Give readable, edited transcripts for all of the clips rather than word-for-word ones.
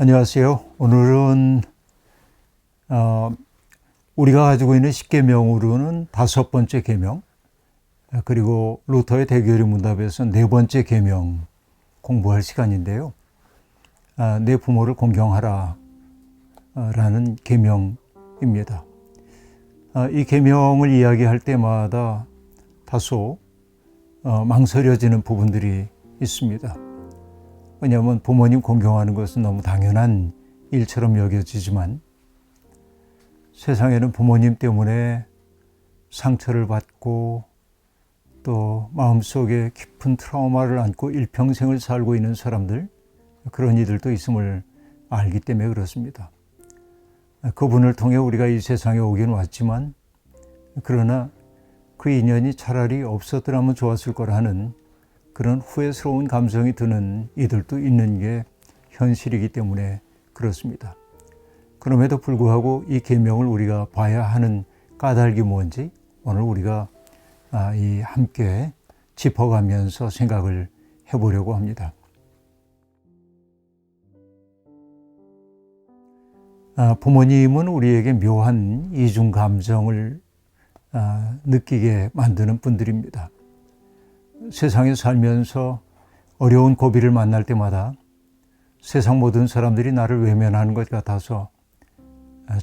안녕하세요. 오늘은 우리가 가지고 있는 10계명으로는 5번째 계명, 그리고 루터의 대교리 문답에서 4번째 계명 공부할 시간인데요. 내 부모를 공경하라 라는 계명입니다. 이 계명을 이야기할 때마다 다소 망설여지는 부분들이 있습니다. 왜냐하면 부모님 공경하는 것은 너무 당연한 일처럼 여겨지지만 세상에는 부모님 때문에 상처를 받고 또 마음속에 깊은 트라우마를 안고 일평생을 살고 있는 사람들, 그런 이들도 있음을 알기 때문에 그렇습니다. 그분을 통해 우리가 이 세상에 오긴 왔지만 그러나 그 인연이 차라리 없었더라면 좋았을 거라는 그런 후회스러운 감정이 드는 이들도 있는 게 현실이기 때문에 그렇습니다. 그럼에도 불구하고 이 계명을 우리가 봐야 하는 까닭이 뭔지 오늘 우리가 함께 짚어가면서 생각을 해보려고 합니다. 부모님은 우리에게 묘한 이중 감정을 느끼게 만드는 분들입니다. 세상에 살면서 어려운 고비를 만날 때마다 세상 모든 사람들이 나를 외면하는 것 같아서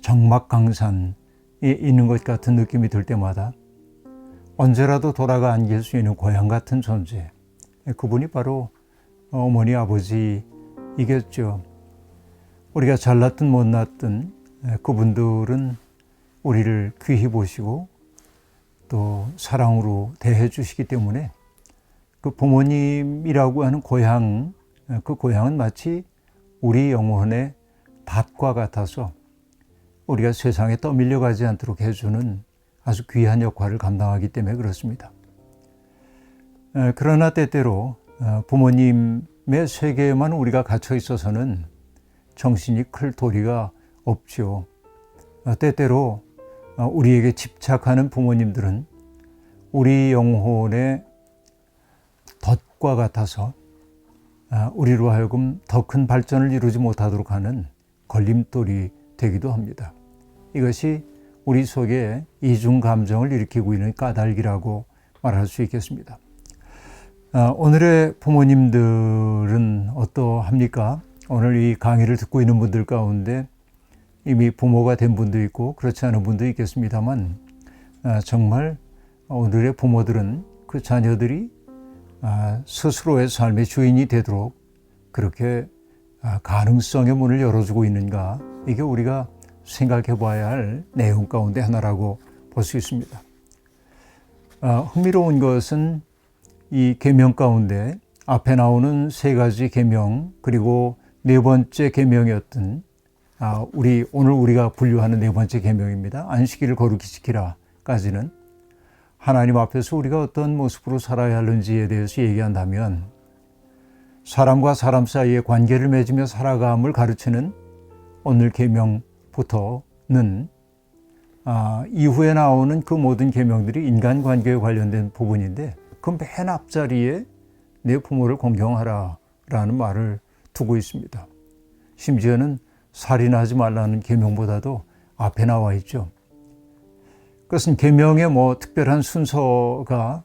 적막강산에 있는 것 같은 느낌이 들 때마다 언제라도 돌아가 안길 수 있는 고향 같은 존재, 그분이 바로 어머니 아버지이겠죠. 우리가 잘났든 못났든 그분들은 우리를 귀히 보시고 또 사랑으로 대해 주시기 때문에 그 부모님이라고 하는 고향, 그 고향은 마치 우리 영혼의 닷과 같아서 우리가 세상에 떠밀려 가지 않도록 해주는 아주 귀한 역할을 감당하기 때문에 그렇습니다. 그러나 때때로 부모님의 세계에만 우리가 갇혀 있어서는 정신이 클 도리가 없죠. 때때로 우리에게 집착하는 부모님들은 우리 영혼의 덫과 같아서 우리로 하여금 더 큰 발전을 이루지 못하도록 하는 걸림돌이 되기도 합니다. 이것이 우리 속에 이중 감정을 일으키고 있는 까닭이라고 말할 수 있겠습니다. 오늘의 부모님들은 어떠합니까? 오늘 이 강의를 듣고 있는 분들 가운데 이미 부모가 된 분도 있고 그렇지 않은 분도 있겠습니다만 정말 오늘의 부모들은 그 자녀들이 스스로의 삶의 주인이 되도록 그렇게 가능성의 문을 열어주고 있는가, 이게 우리가 생각해 봐야 할 내용 가운데 하나라고 볼 수 있습니다. 흥미로운 것은 이 계명 가운데 앞에 나오는 3가지 계명, 그리고 4번째 계명이었던 오늘 우리가 분류하는 4번째 계명입니다. 안식일을 거룩히 지키라까지는 하나님 앞에서 우리가 어떤 모습으로 살아야 하는지에 대해서 얘기한다면 사람과 사람 사이의 관계를 맺으며 살아감을 가르치는 오늘 계명부터는 이후에 나오는 그 모든 계명들이 인간관계에 관련된 부분인데 그 맨 앞자리에 내 부모를 공경하라 라는 말을 두고 있습니다. 심지어는 살인하지 말라는 계명보다도 앞에 나와 있죠. 그것은 계명의 특별한 순서가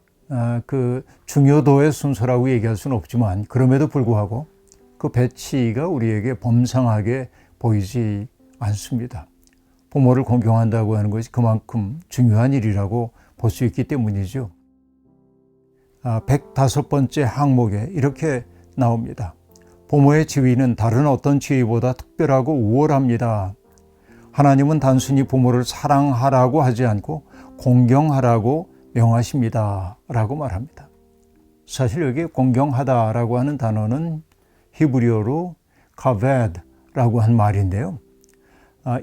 그 중요도의 순서라고 얘기할 수는 없지만 그럼에도 불구하고 그 배치가 우리에게 범상하게 보이지 않습니다. 부모를 공경한다고 하는 것이 그만큼 중요한 일이라고 볼 수 있기 때문이죠. 105번째 항목에 이렇게 나옵니다. 부모의 지위는 다른 어떤 지위보다 특별하고 우월합니다. 하나님은 단순히 부모를 사랑하라고 하지 않고 공경하라고 명하십니다 라고 말합니다. 사실 여기 공경하다라고 하는 단어는 히브리어로 카베드라고 한 말인데요.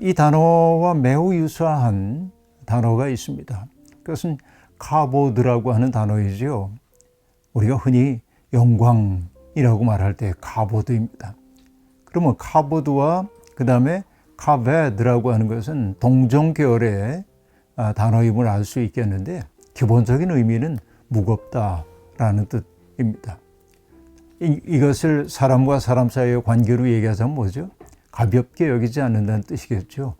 이 단어와 매우 유사한 단어가 있습니다. 그것은 카보드라고 하는 단어이죠. 우리가 흔히 영광이라고 말할 때 카보드입니다. 그러면 카보드와 그 다음에 카베드라고 하는 것은 동종 계열의 단어임을 알 수 있겠는데 기본적인 의미는 무겁다라는 뜻입니다. 이것을 사람과 사람 사이의 관계로 얘기하자면 뭐죠? 가볍게 여기지 않는다는 뜻이겠죠.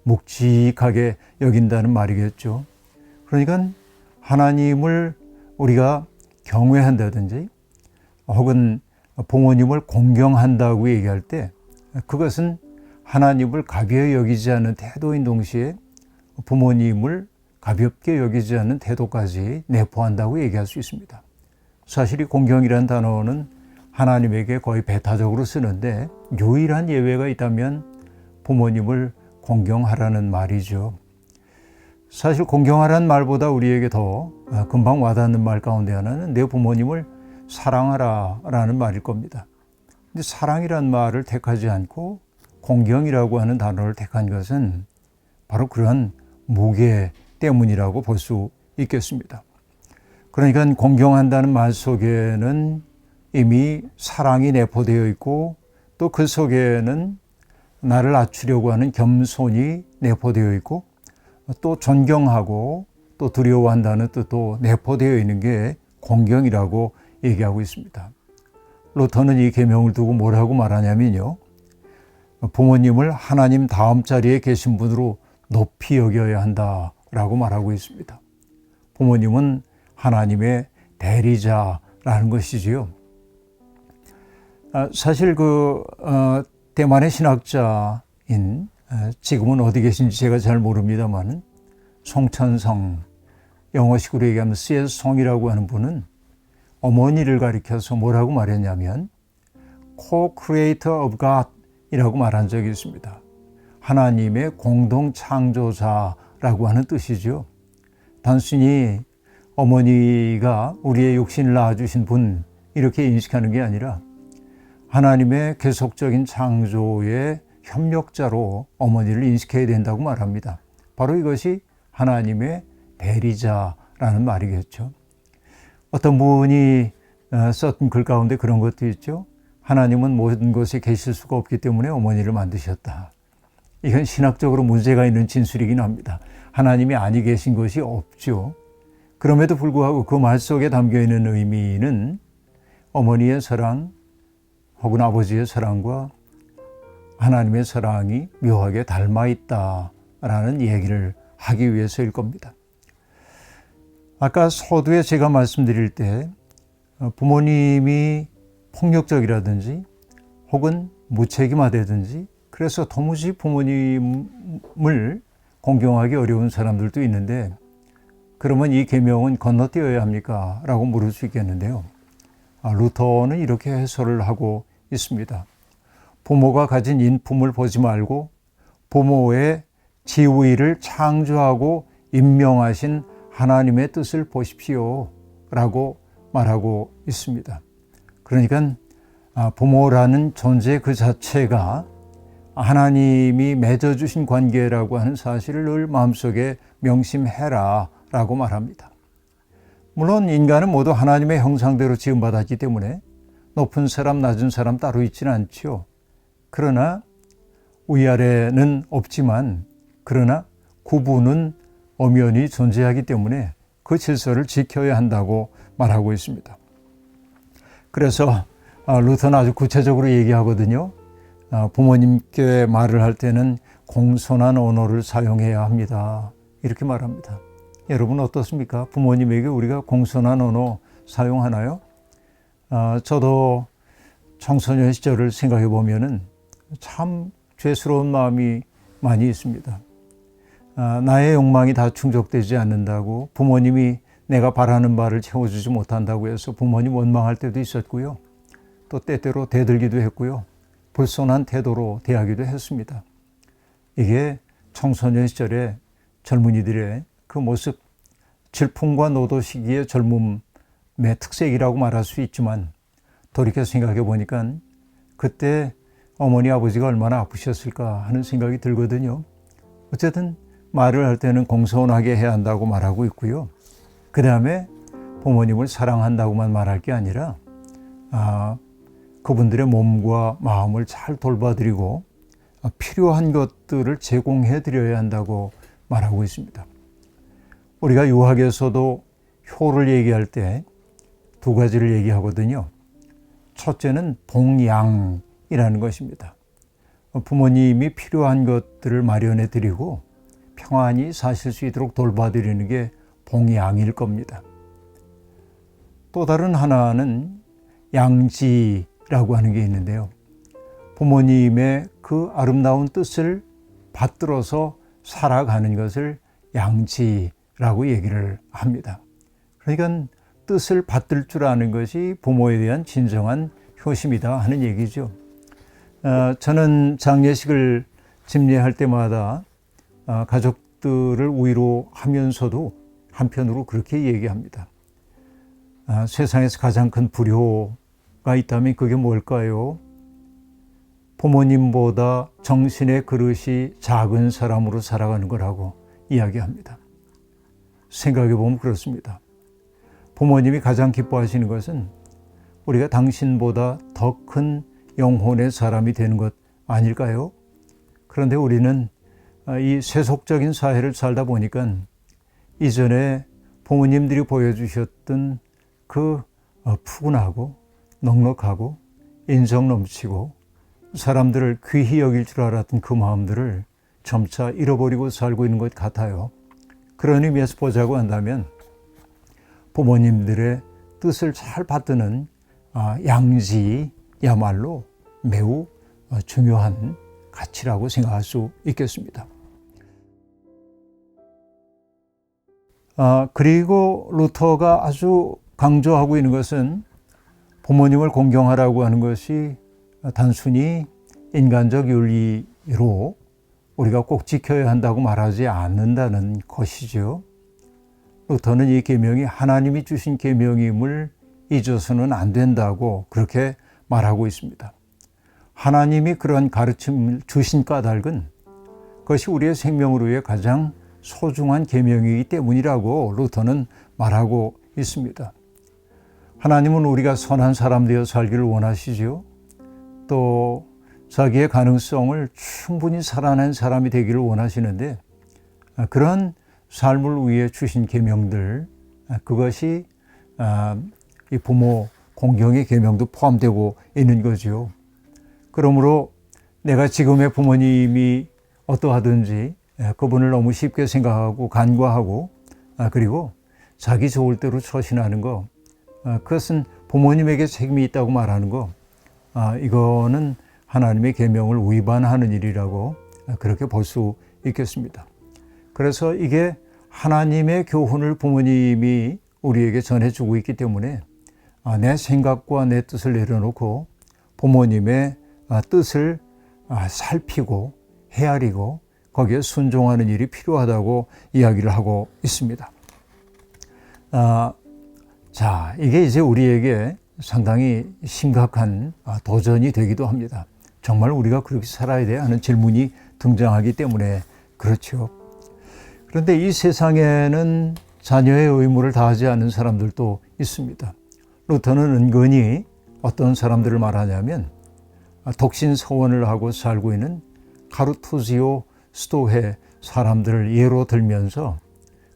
묵직하게 여긴다는 말이겠죠. 그러니까 하나님을 우리가 경외한다든지 혹은 부모님을 공경한다고 얘기할 때 그것은 하나님을 가벼이 여기지 않는 태도인 동시에 부모님을 가볍게 여기지 않는 태도까지 내포한다고 얘기할 수 있습니다. 사실 이 공경이라는 단어는 하나님에게 거의 배타적으로 쓰는데 유일한 예외가 있다면 부모님을 공경하라는 말이죠. 사실 공경하라는 말보다 우리에게 더 금방 와닿는 말 가운데 하나는 내 부모님을 사랑하라라는 말일 겁니다. 근데 사랑이란 말을 택하지 않고 공경이라고 하는 단어를 택한 것은 바로 그런 무게 때문이라고 볼 수 있겠습니다. 그러니까 공경한다는 말 속에는 이미 사랑이 내포되어 있고 또 그 속에는 나를 낮추려고 하는 겸손이 내포되어 있고 또 존경하고 또 두려워한다는 뜻도 내포되어 있는 게 공경이라고 얘기하고 있습니다. 루터는 이 계명을 두고 뭐라고 말하냐면요. 부모님을 하나님 다음 자리에 계신 분으로 높이 여겨야 한다라고 말하고 있습니다. 부모님은 하나님의 대리자라는 것이지요. 사실 대만의 신학자인 지금은 어디 계신지 제가 잘 모릅니다만 송천성, 영어식으로 얘기하면 C.S. 송이라고 하는 분은 어머니를 가리켜서 뭐라고 말했냐면 Co-Creator of God 이라고 말한 적이 있습니다. 하나님의 공동 창조자라고 하는 뜻이죠. 단순히 어머니가 우리의 육신을 낳아주신 분 이렇게 인식하는 게 아니라 하나님의 계속적인 창조의 협력자로 어머니를 인식해야 된다고 말합니다. 바로 이것이 하나님의 대리자라는 말이겠죠. 어떤 분이 썼던 글 가운데 그런 것도 있죠. 하나님은 모든 곳에 계실 수가 없기 때문에 어머니를 만드셨다. 이건 신학적으로 문제가 있는 진술이긴 합니다. 하나님이 아니 계신 것이 없죠. 그럼에도 불구하고 그 말 속에 담겨있는 의미는 어머니의 사랑 혹은 아버지의 사랑과 하나님의 사랑이 묘하게 닮아 있다라는 얘기를 하기 위해서일 겁니다. 아까 서두에 제가 말씀드릴 때 부모님이 폭력적이라든지 혹은 무책임하다든지 그래서 도무지 부모님을 공경하기 어려운 사람들도 있는데 그러면 이 계명은 건너뛰어야 합니까? 라고 물을 수 있겠는데요. 루터는 이렇게 해설을 하고 있습니다. 부모가 가진 인품을 보지 말고 부모의 지위를 창조하고 임명하신 하나님의 뜻을 보십시오 라고 말하고 있습니다. 그러니까 부모라는 존재 그 자체가 하나님이 맺어주신 관계라고 하는 사실을 늘 마음속에 명심해라 라고 말합니다. 물론 인간은 모두 하나님의 형상대로 지음받았기 때문에 높은 사람 낮은 사람 따로 있지는 않죠. 그러나 위아래는 없지만 그러나 구분은 엄연히 존재하기 때문에 그 질서를 지켜야 한다고 말하고 있습니다. 그래서 루터는 아주 구체적으로 얘기하거든요. 부모님께 말을 할 때는 공손한 언어를 사용해야 합니다. 이렇게 말합니다. 여러분 어떻습니까? 부모님에게 우리가 공손한 언어 사용하나요? 저도 청소년 시절을 생각해 보면은 참 죄스러운 마음이 많이 있습니다. 나의 욕망이 다 충족되지 않는다고 부모님이 내가 바라는 바를 채워주지 못한다고 해서 부모님 원망할 때도 있었고요. 또 때때로 대들기도 했고요. 불손한 태도로 대하기도 했습니다. 이게 청소년 시절의 젊은이들의 그 모습, 질풍과 노도 시기의 젊음의 특색이라고 말할 수 있지만 돌이켜 생각해 보니까 그때 어머니 아버지가 얼마나 아프셨을까 하는 생각이 들거든요. 어쨌든 말을 할 때는 공손하게 해야 한다고 말하고 있고요. 그 다음에 부모님을 사랑한다고만 말할 게 아니라 그분들의 몸과 마음을 잘 돌봐드리고 필요한 것들을 제공해 드려야 한다고 말하고 있습니다. 우리가 유학에서도 효를 얘기할 때 두 가지를 얘기하거든요. 첫째는 봉양이라는 것입니다. 부모님이 필요한 것들을 마련해 드리고 평안히 사실 수 있도록 돌봐드리는 게 봉양일 겁니다. 또 다른 하나는 양지라고 하는 게 있는데요. 부모님의 그 아름다운 뜻을 받들어서 살아가는 것을 양지라고 얘기를 합니다. 그러니까 뜻을 받들 줄 아는 것이 부모에 대한 진정한 효심이다 하는 얘기죠. 저는 장례식을 집례할 때마다 가족들을 위로하면서도 한편으로 그렇게 얘기합니다. 세상에서 가장 큰 불효가 있다면 그게 뭘까요? 부모님보다 정신의 그릇이 작은 사람으로 살아가는 거라고 이야기합니다. 생각해 보면 그렇습니다. 부모님이 가장 기뻐하시는 것은 우리가 당신보다 더 큰 영혼의 사람이 되는 것 아닐까요? 그런데 우리는 이 세속적인 사회를 살다 보니까 이전에 부모님들이 보여주셨던 그 푸근하고 넉넉하고 인정 넘치고 사람들을 귀히 여길 줄 알았던 그 마음들을 점차 잃어버리고 살고 있는 것 같아요. 그런 의미에서 보자고 한다면 부모님들의 뜻을 잘 받드는 양지야말로 매우 중요한 가치라고 생각할 수 있겠습니다. 그리고 루터가 아주 강조하고 있는 것은 부모님을 공경하라고 하는 것이 단순히 인간적 윤리로 우리가 꼭 지켜야 한다고 말하지 않는다는 것이죠. 루터는 이 계명이 하나님이 주신 계명임을 잊어서는 안 된다고 그렇게 말하고 있습니다. 하나님이 그런 가르침을 주신 까닭은 그것이 우리의 생명을 위해 가장 소중한 계명이기 때문이라고 루터는 말하고 있습니다. 하나님은 우리가 선한 사람 되어 살기를 원하시죠. 또 자기의 가능성을 충분히 살아낸 사람이 되기를 원하시는데 그런 삶을 위해 주신 계명들, 그것이 이 부모 공경의 계명도 포함되고 있는 거죠. 그러므로 내가 지금의 부모님이 어떠하든지 그분을 너무 쉽게 생각하고 간과하고 그리고 자기 좋을 대로 처신하는 거, 그것은 부모님에게 책임이 있다고 말하는 거, 이거는 하나님의 계명을 위반하는 일이라고 그렇게 볼 수 있겠습니다. 그래서 이게 하나님의 교훈을 부모님이 우리에게 전해주고 있기 때문에 내 생각과 내 뜻을 내려놓고 부모님의 뜻을 살피고 헤아리고 거기에 순종하는 일이 필요하다고 이야기를 하고 있습니다. 자, 이게 이제 우리에게 상당히 심각한 도전이 되기도 합니다. 정말 우리가 그렇게 살아야 돼 하는 질문이 등장하기 때문에 그렇죠. 그런데 이 세상에는 자녀의 의무를 다하지 않는 사람들도 있습니다. 루터는 은근히 어떤 사람들을 말하냐면 독신서원을 하고 살고 있는 카루투지오 스토헤 사람들을 예로 들면서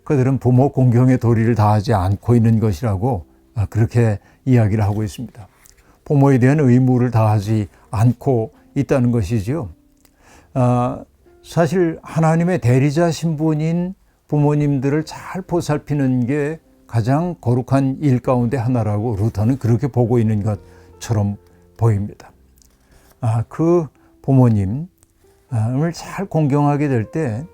그들은 부모 공경의 도리를 다하지 않고 있는 것이라고 그렇게 이야기를 하고 있습니다. 부모에 대한 의무를 다하지 않고 있다는 것이죠. 사실 하나님의 대리자 신분인 부모님들을 잘 보살피는 게 가장 거룩한 일 가운데 하나라고 루터는 그렇게 보고 있는 것처럼 보입니다. 그 부모님을 잘 공경하게 될 때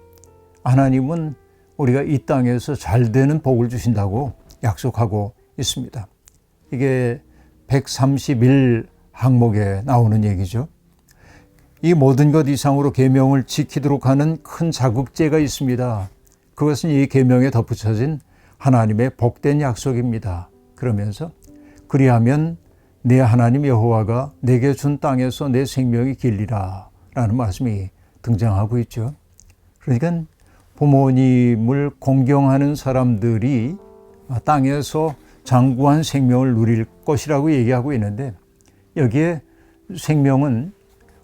하나님은 우리가 이 땅에서 잘 되는 복을 주신다고 약속하고 있습니다. 이게 131 항목에 나오는 얘기죠. 이 모든 것 이상으로 계명을 지키도록 하는 큰 자극제가 있습니다. 그것은 이 계명에 덧붙여진 하나님의 복된 약속입니다. 그러면서 그리하면 내 하나님 여호와가 내게 준 땅에서 내 생명이 길리라 라는 말씀이 등장하고 있죠. 그러니까 부모님을 공경하는 사람들이 땅에서 장구한 생명을 누릴 것이라고 얘기하고 있는데 여기에 생명은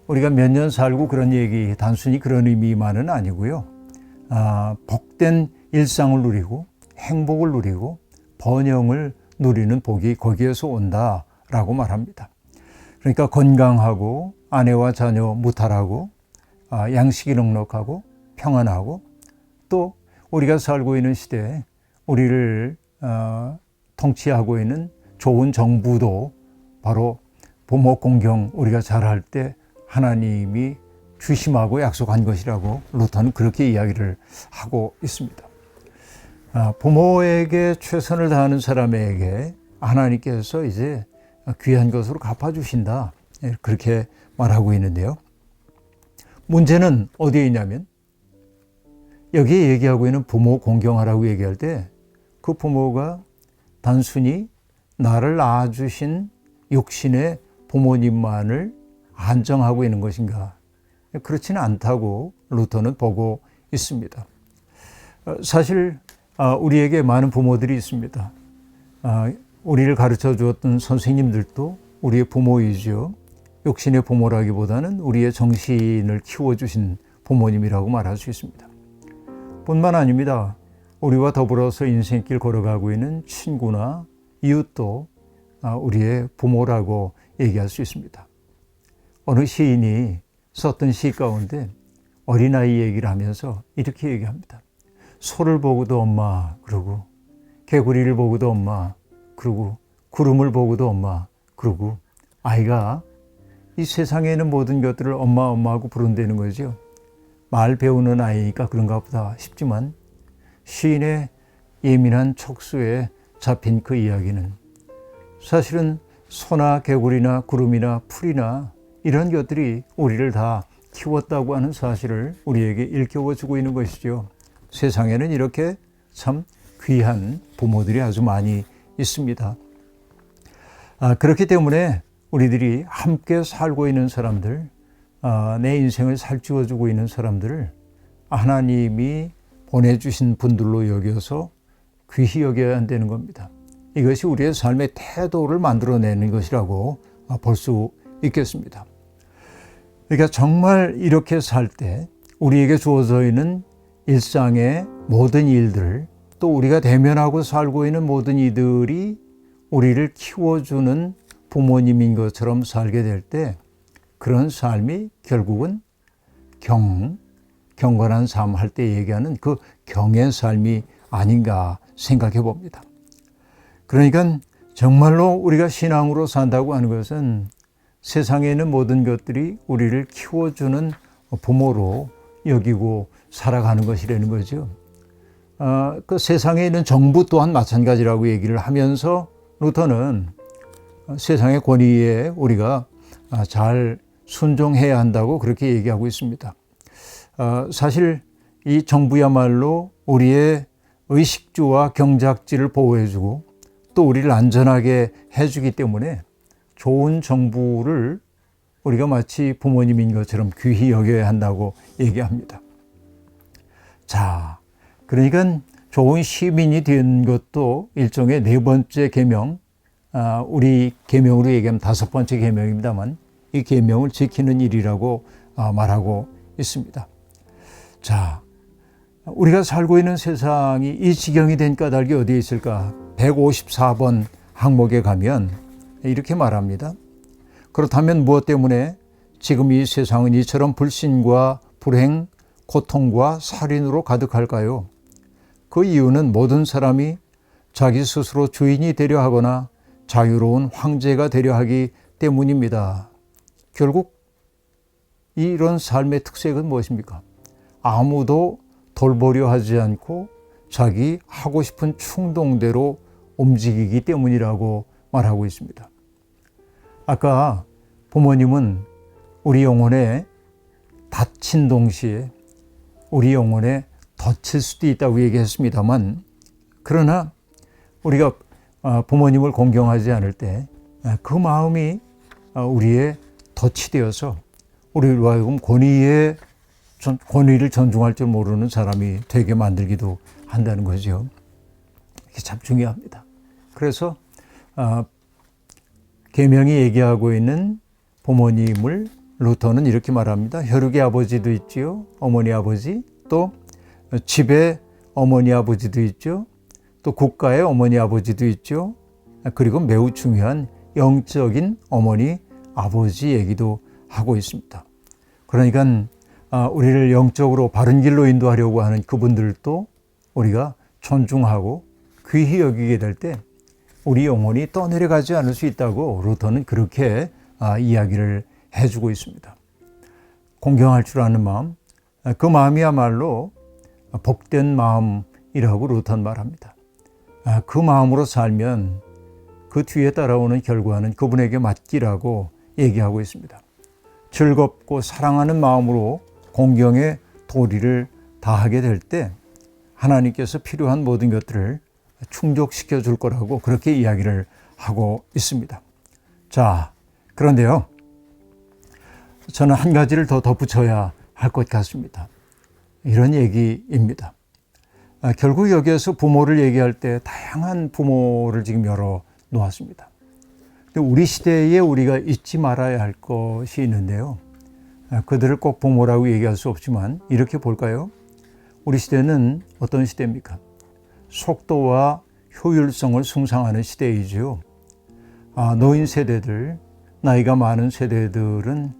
우리가 몇 년 살고 그런 얘기, 단순히 그런 의미만은 아니고요. 복된 일상을 누리고 행복을 누리고 번영을 누리는 복이 거기에서 온다라고 말합니다. 그러니까 건강하고 아내와 자녀 무탈하고 양식이 넉넉하고 평안하고 또 우리가 살고 있는 시대에 우리를 통치하고 있는 좋은 정부도 바로 부모 공경 우리가 잘할 때 하나님이 주심하고 약속한 것이라고 루터는 그렇게 이야기를 하고 있습니다. 부모에게 최선을 다하는 사람에게 하나님께서 이제 귀한 것으로 갚아주신다. 그렇게 말하고 있는데요. 문제는 어디에 있냐면 여기에 얘기하고 있는 부모 공경하라고 얘기할 때 그 부모가 단순히 나를 낳아주신 육신의 부모님만을 안정하고 있는 것인가? 그렇지는 않다고 루터는 보고 있습니다. 사실 우리에게 많은 부모들이 있습니다. 우리를 가르쳐 주었던 선생님들도 우리의 부모이죠. 육신의 부모라기보다는 우리의 정신을 키워주신 부모님이라고 말할 수 있습니다. 뿐만 아닙니다. 우리와 더불어서 인생길 걸어가고 있는 친구나 이웃도 우리의 부모라고 얘기할 수 있습니다. 어느 시인이 썼던 시 가운데 어린아이 얘기를 하면서 이렇게 얘기합니다. 소를 보고도 엄마 그러고 개구리를 보고도 엄마 그러고 구름을 보고도 엄마 그러고 아이가 이 세상에 있는 모든 것들을 엄마 엄마하고 부른다는 거죠. 말 배우는 아이니까 그런가 보다 싶지만 시인의 예민한 촉수에 잡힌 그 이야기는 사실은 소나 개구리나 구름이나 풀이나 이런 것들이 우리를 다 키웠다고 하는 사실을 우리에게 일깨워주고 있는 것이죠. 세상에는 이렇게 참 귀한 부모들이 아주 많이 있습니다. 그렇기 때문에 우리들이 함께 살고 있는 사람들, 내 인생을 살찌워주고 있는 사람들을 하나님이 보내주신 분들로 여겨서 귀히 여겨야 한다는 겁니다. 이것이 우리의 삶의 태도를 만들어내는 것이라고 볼 수 있겠습니다. 그러니까 정말 이렇게 살 때 우리에게 주어져 있는 일상의 모든 일들, 또 우리가 대면하고 살고 있는 모든 이들이 우리를 키워주는 부모님인 것처럼 살게 될 때 그런 삶이 결국은 경건한 삶 할 때 얘기하는 그 경의 삶이 아닌가 생각해 봅니다. 그러니까 정말로 우리가 신앙으로 산다고 하는 것은 세상에 있는 모든 것들이 우리를 키워주는 부모로 여기고 살아가는 것이라는 거죠. 그 세상에 있는 정부 또한 마찬가지라고 얘기를 하면서 루터는 세상의 권위에 우리가 잘 순종해야 한다고 그렇게 얘기하고 있습니다. 사실 이 정부야말로 우리의 의식주와 경작지를 보호해주고 또 우리를 안전하게 해주기 때문에 좋은 정부를 우리가 마치 부모님인 것처럼 귀히 여겨야 한다고 얘기합니다. 자, 그러니까 좋은 시민이 된 것도 일종의 네 번째 계명, 우리 계명으로 얘기하면 다섯 번째 계명입니다만 이 계명을 지키는 일이라고 말하고 있습니다. 자, 우리가 살고 있는 세상이 이 지경이 된 까닭이 어디에 있을까? 154번 항목에 가면 이렇게 말합니다. 그렇다면 무엇 때문에 지금 이 세상은 이처럼 불신과 불행, 고통과 살인으로 가득할까요? 그 이유는 모든 사람이 자기 스스로 주인이 되려 하거나 자유로운 황제가 되려 하기 때문입니다. 결국 이런 삶의 특색은 무엇입니까? 아무도 돌보려 하지 않고 자기 하고 싶은 충동대로 움직이기 때문이라고 말하고 있습니다. 아까 부모님은 우리 영혼에 닫힌 동시에 우리 영혼에 덧칠 수도 있다고 얘기했습니다만 그러나 우리가 부모님을 공경하지 않을 때 그 마음이 우리의 덫이 되어서 우리로 하여금 권위를 존중할 줄 모르는 사람이 되게 만들기도 한다는 거죠. 이게 참 중요합니다. 그래서 계명이 얘기하고 있는 부모님을 루터는 이렇게 말합니다. 혈육의 아버지도 있지요. 어머니 아버지. 또 집의 어머니 아버지도 있죠. 또 국가의 어머니 아버지도 있죠. 그리고 매우 중요한 영적인 어머니 아버지 얘기도 하고 있습니다. 그러니까 우리를 영적으로 바른 길로 인도하려고 하는 그분들도 우리가 존중하고 귀히 여기게 될 때 우리 영혼이 떠내려가지 않을 수 있다고 루터는 그렇게 이야기를 해주고 있습니다. 공경할 줄 아는 마음, 그 마음이야말로 복된 마음이라고 루터는 말합니다. 그 마음으로 살면 그 뒤에 따라오는 결과는 그분에게 맡기라고 얘기하고 있습니다. 즐겁고 사랑하는 마음으로 공경의 도리를 다하게 될 때 하나님께서 필요한 모든 것들을 충족시켜 줄 거라고 그렇게 이야기를 하고 있습니다. 자, 그런데요, 저는 한 가지를 더 덧붙여야 할 것 같습니다. 이런 얘기입니다. 결국 여기에서 부모를 얘기할 때 다양한 부모를 지금 열어 놓았습니다. 우리 시대에 우리가 잊지 말아야 할 것이 있는데요. 그들을 꼭 부모라고 얘기할 수 없지만 이렇게 볼까요? 우리 시대는 어떤 시대입니까? 속도와 효율성을 숭상하는 시대이지요. 노인 세대들, 나이가 많은 세대들은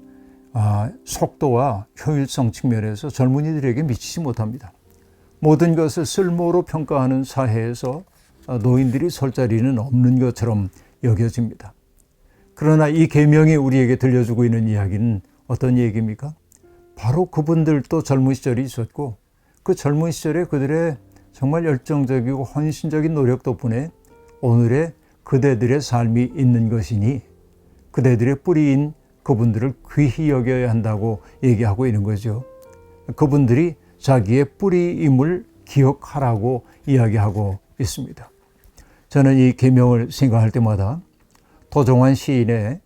속도와 효율성 측면에서 젊은이들에게 미치지 못합니다. 모든 것을 쓸모로 평가하는 사회에서 노인들이 설 자리는 없는 것처럼 여겨집니다. 그러나 이 계명이 우리에게 들려주고 있는 이야기는 어떤 얘기입니까? 바로 그분들도 젊은 시절이 있었고 그 젊은 시절에 그들의 정말 열정적이고 헌신적인 노력 덕분에 오늘의 그대들의 삶이 있는 것이니 그대들의 뿌리인 그분들을 귀히 여겨야 한다고 얘기하고 있는 거죠. 그분들이 자기의 뿌리임을 기억하라고 이야기하고 있습니다. 저는 이 계명을 생각할 때마다 도종환 시인의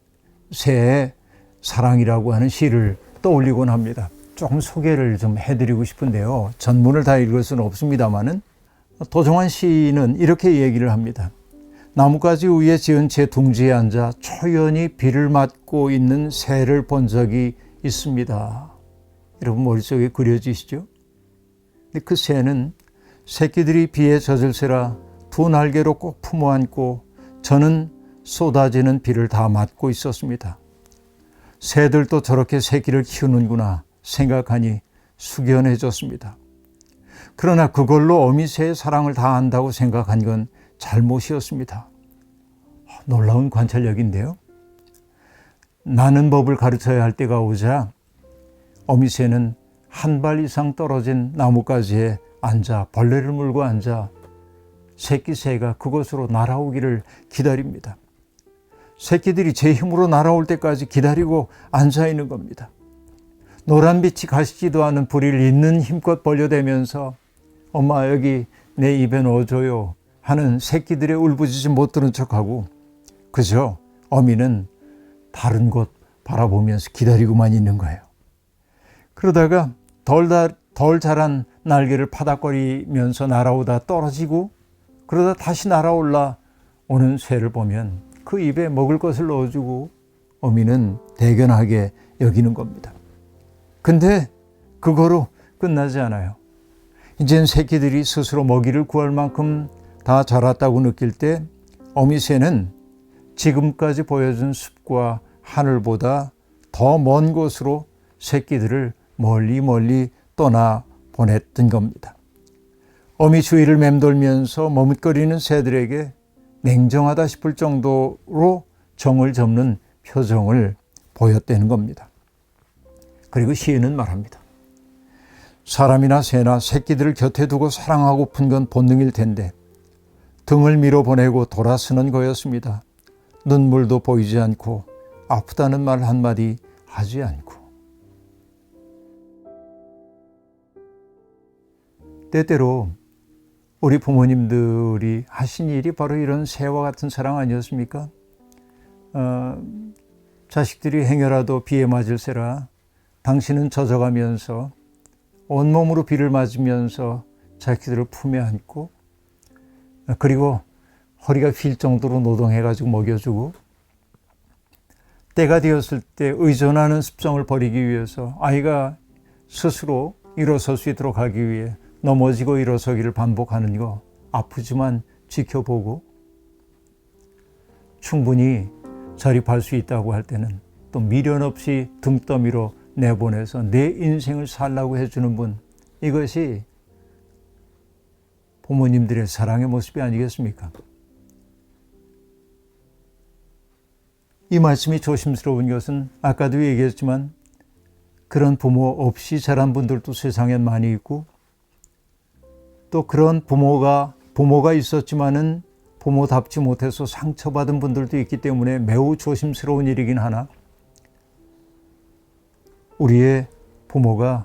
새의 사랑이라고 하는 시를 떠올리곤 합니다. 조금 소개를 좀 해드리고 싶은데요. 전문을 다 읽을 수는 없습니다만은 도종환 시인은 이렇게 얘기를 합니다. 나뭇가지 위에 지은 제 둥지에 앉아 초연히 비를 맞고 있는 새를 본 적이 있습니다. 여러분 머릿속에 그려지시죠? 근데 그 새는 새끼들이 비에 젖을 새라 두 날개로 꼭 품어 안고 저는 쏟아지는 비를 다 맞고 있었습니다. 새들도 저렇게 새끼를 키우는구나 생각하니 숙연해졌습니다. 그러나 그걸로 어미새의 사랑을 다 안다고 생각한 건 잘못이었습니다. 놀라운 관찰력인데요. 나는 법을 가르쳐야 할 때가 오자 어미새는 한 발 이상 떨어진 나뭇가지에 앉아 벌레를 물고 앉아 새끼 새가 그곳으로 날아오기를 기다립니다. 새끼들이 제 힘으로 날아올 때까지 기다리고 앉아 있는 겁니다. 노란빛이 가시지도 않은 부리를 있는 힘껏 벌려대면서 엄마 여기 내 입에 넣어줘요 하는 새끼들의 울부짖음 못 들은 척하고 그저 어미는 다른 곳 바라보면서 기다리고만 있는 거예요. 그러다가 덜 자란 날개를 파닥거리면서 날아오다 떨어지고 그러다 다시 날아올라 오는 새를 보면 그 입에 먹을 것을 넣어주고 어미는 대견하게 여기는 겁니다. 근데 그거로 끝나지 않아요. 이젠 새끼들이 스스로 먹이를 구할 만큼 다 자랐다고 느낄 때 어미새는 지금까지 보여준 숲과 하늘보다 더 먼 곳으로 새끼들을 멀리 떠나 보냈던 겁니다. 어미 주위를 맴돌면서 머뭇거리는 새들에게 냉정하다 싶을 정도로 정을 접는 표정을 보였다는 겁니다. 그리고 시인은 말합니다. 사람이나 새나 새끼들을 곁에 두고 사랑하고픈 건 본능일 텐데 등을 밀어보내고 돌아서는 거였습니다. 눈물도 보이지 않고 아프다는 말 한마디 하지 않고. 때때로 우리 부모님들이 하신 일이 바로 이런 새와 같은 사랑 아니었습니까? 자식들이 행여라도 비에 맞을 새라 당신은 젖어가면서 온몸으로 비를 맞으면서 자식들을 품에 안고 그리고 허리가 휠 정도로 노동해가지고 먹여주고 때가 되었을 때 의존하는 습성을 버리기 위해서 아이가 스스로 일어설 수 있도록 하기 위해 넘어지고 일어서기를 반복하는 거 아프지만 지켜보고 충분히 자립할 수 있다고 할 때는 또 미련 없이 등더미로 내보내서 내 인생을 살라고 해주는 분, 이것이 부모님들의 사랑의 모습이 아니겠습니까? 이 말씀이 조심스러운 것은 아까도 얘기했지만 그런 부모 없이 자란 분들도 세상엔 많이 있고, 또 그런 부모가 있었지만은 부모답지 못해서 상처받은 분들도 있기 때문에 매우 조심스러운 일이긴 하나, 우리의 부모가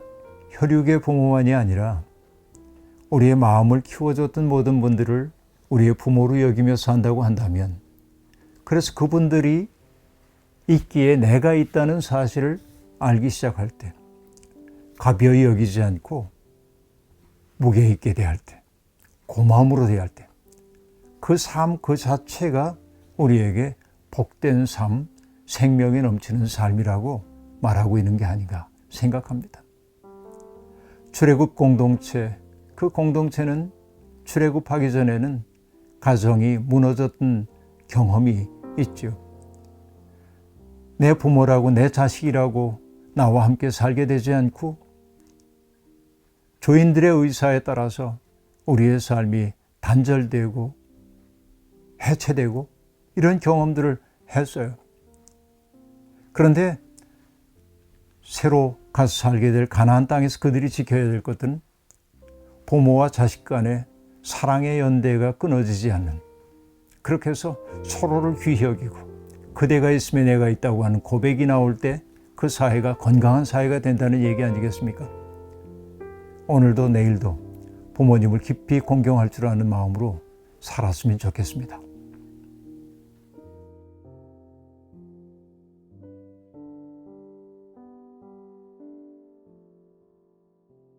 혈육의 부모만이 아니라 우리의 마음을 키워줬던 모든 분들을 우리의 부모로 여기며 산다고 한다면, 그래서 그분들이 있기에 내가 있다는 사실을 알기 시작할 때, 가벼이 여기지 않고 무게 있게 대할 때, 고마움으로 대할 때, 그 삶 그 자체가 우리에게 복된 삶, 생명이 넘치는 삶이라고 말하고 있는 게 아닌가 생각합니다. 출애굽 공동체, 그 공동체는 출애굽하기 전에는 가정이 무너졌던 경험이 있죠. 내 부모라고, 내 자식이라고 나와 함께 살게 되지 않고 조인들의 의사에 따라서 우리의 삶이 단절되고 해체되고 이런 경험들을 했어요. 그런데 새로 가서 살게 될 가나안 땅에서 그들이 지켜야 될 것은 부모와 자식 간의 사랑의 연대가 끊어지지 않는, 그렇게 해서 서로를 귀히 여기고 그대가 있으면 내가 있다고 하는 고백이 나올 때 그 사회가 건강한 사회가 된다는 얘기 아니겠습니까? 오늘도 내일도 부모님을 깊이 공경할 줄 아는 마음으로 살았으면 좋겠습니다.